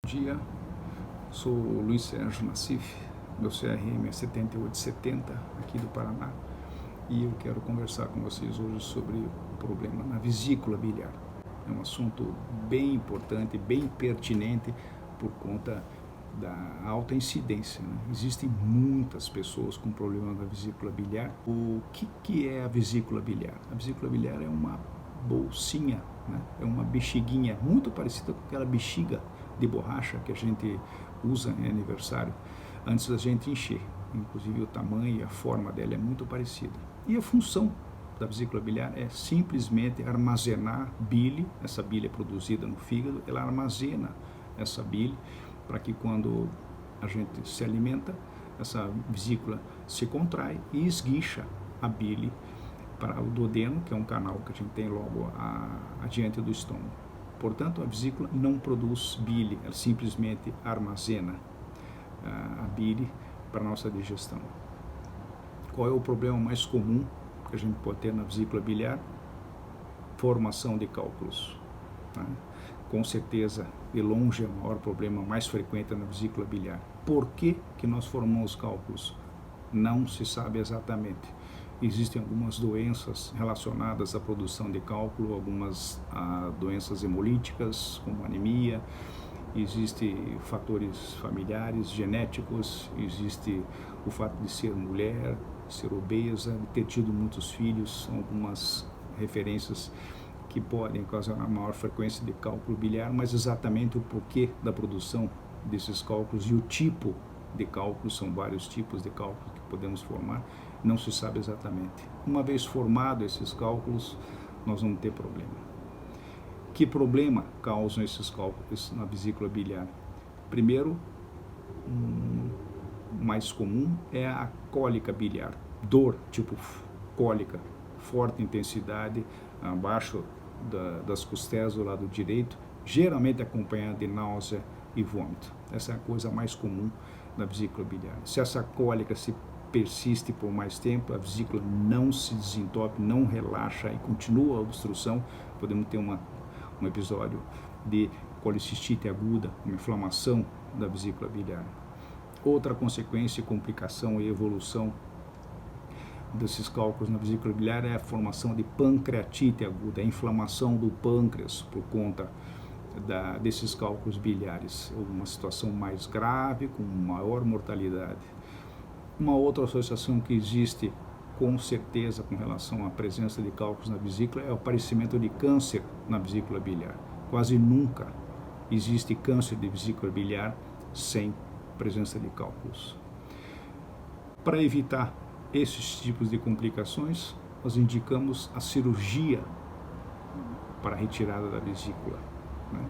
dia, sou Luiz Sérgio Nassif, meu CRM é 7870, aqui do Paraná, e eu quero conversar com vocês hoje sobre o problema na vesícula biliar. É um assunto bem importante, bem pertinente por conta da alta incidência, né? Existem muitas pessoas com problema na vesícula biliar. O que é a vesícula biliar? A vesícula biliar é uma bolsinha, né? É uma bexiguinha muito parecida com aquela bexiga de borracha que a gente usa em aniversário antes da gente encher. Inclusive o tamanho e a forma dela é muito parecida. E a função da vesícula biliar é simplesmente armazenar bile. Essa bile é produzida no fígado, ela armazena essa bile para que quando a gente se alimenta, essa vesícula se contrai e esguicha a bile para o duodeno, que é um canal que a gente tem logo adiante do estômago. Portanto, a vesícula não produz bile, ela simplesmente armazena a bile para a nossa digestão. Qual é o problema mais comum que a gente pode ter na vesícula biliar? Formação de cálculos, né? Com certeza, de longe, é o maior problema mais frequente na vesícula biliar. Por que nós formamos cálculos? Não se sabe exatamente. Existem algumas doenças relacionadas à produção de cálculo, algumas doenças hemolíticas, como anemia, existem fatores familiares, genéticos, existe o fato de ser mulher, ser obesa, de ter tido muitos filhos, são algumas referências que podem causar uma maior frequência de cálculo biliar, mas exatamente o porquê da produção desses cálculos e o tipo de cálculos, são vários tipos de cálculos que podemos formar, não se sabe exatamente. Uma vez formados esses cálculos, nós vamos ter problema. Que problema causam esses cálculos na vesícula biliar? Primeiro, mais comum é a cólica biliar, dor tipo cólica, forte intensidade, abaixo das costelas do lado direito, geralmente acompanhada de náusea e vômito. Essa é a coisa mais comum na vesícula biliar. Se essa cólica se persiste por mais tempo, a vesícula não se desentope, não relaxa e continua a obstrução, podemos ter um episódio de colicistite aguda, uma inflamação da vesícula biliar. Outra consequência, complicação e evolução desses cálculos na vesícula biliar é a formação de pancreatite aguda, a inflamação do pâncreas por conta desses cálculos biliares, uma situação mais grave, com maior mortalidade. Uma outra associação que existe com certeza com relação à presença de cálculos na vesícula é o aparecimento de câncer na vesícula biliar. Quase nunca existe câncer de vesícula biliar sem presença de cálculos. Para evitar esses tipos de complicações, nós indicamos a cirurgia para a retirada da vesícula, né?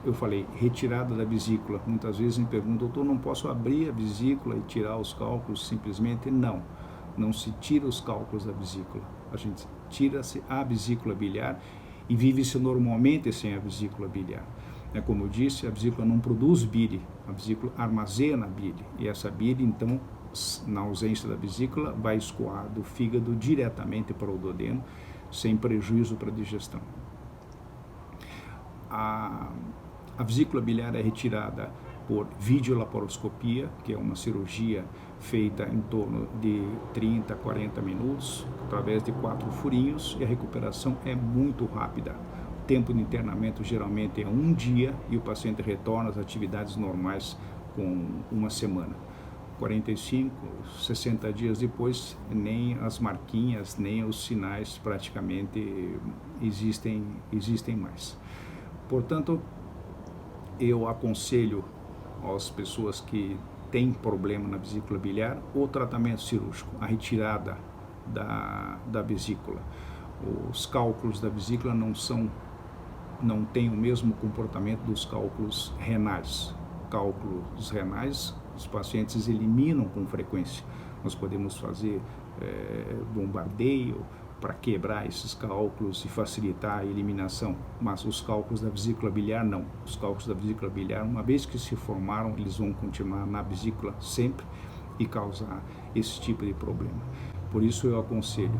Eu falei retirada da vesícula, muitas vezes me perguntam, doutor, não posso abrir a vesícula e tirar os cálculos simplesmente? Não se tira os cálculos da vesícula, a gente tira-se a vesícula biliar e vive-se normalmente sem a vesícula biliar. Como eu disse, a vesícula não produz bile, a vesícula armazena a bile, e essa bile, então, na ausência da vesícula, vai escoar do fígado diretamente para o duodeno, sem prejuízo para a digestão. A vesícula biliar é retirada por videolaparoscopia, que é uma cirurgia feita em torno de 30 a 40 minutos, através de 4 furinhos, e a recuperação é muito rápida. O tempo de internamento geralmente é 1 dia e o paciente retorna às atividades normais com 1 semana. 45, 60 dias depois, nem as marquinhas, nem os sinais praticamente existem mais. Portanto, eu aconselho às pessoas que têm problema na vesícula biliar o tratamento cirúrgico, a retirada da vesícula. Os cálculos da vesícula não têm o mesmo comportamento dos cálculos renais. Cálculos renais, os pacientes eliminam com frequência. Nós podemos fazer bombardeio para quebrar esses cálculos e facilitar a eliminação, mas os cálculos da vesícula biliar não. Os cálculos da vesícula biliar, uma vez que se formaram, eles vão continuar na vesícula sempre e causar esse tipo de problema. Por isso eu aconselho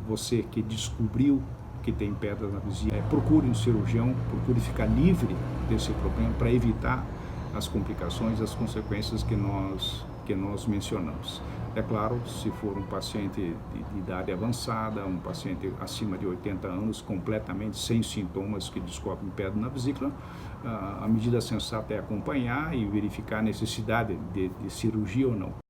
você que descobriu que tem pedra na vesícula, procure um cirurgião, procure ficar livre desse problema para evitar as complicações, as consequências que nós mencionamos. É claro, se for um paciente de idade avançada, um paciente acima de 80 anos, completamente sem sintomas, que descobrem pedra na vesícula, a medida sensata é acompanhar e verificar a necessidade de cirurgia ou não.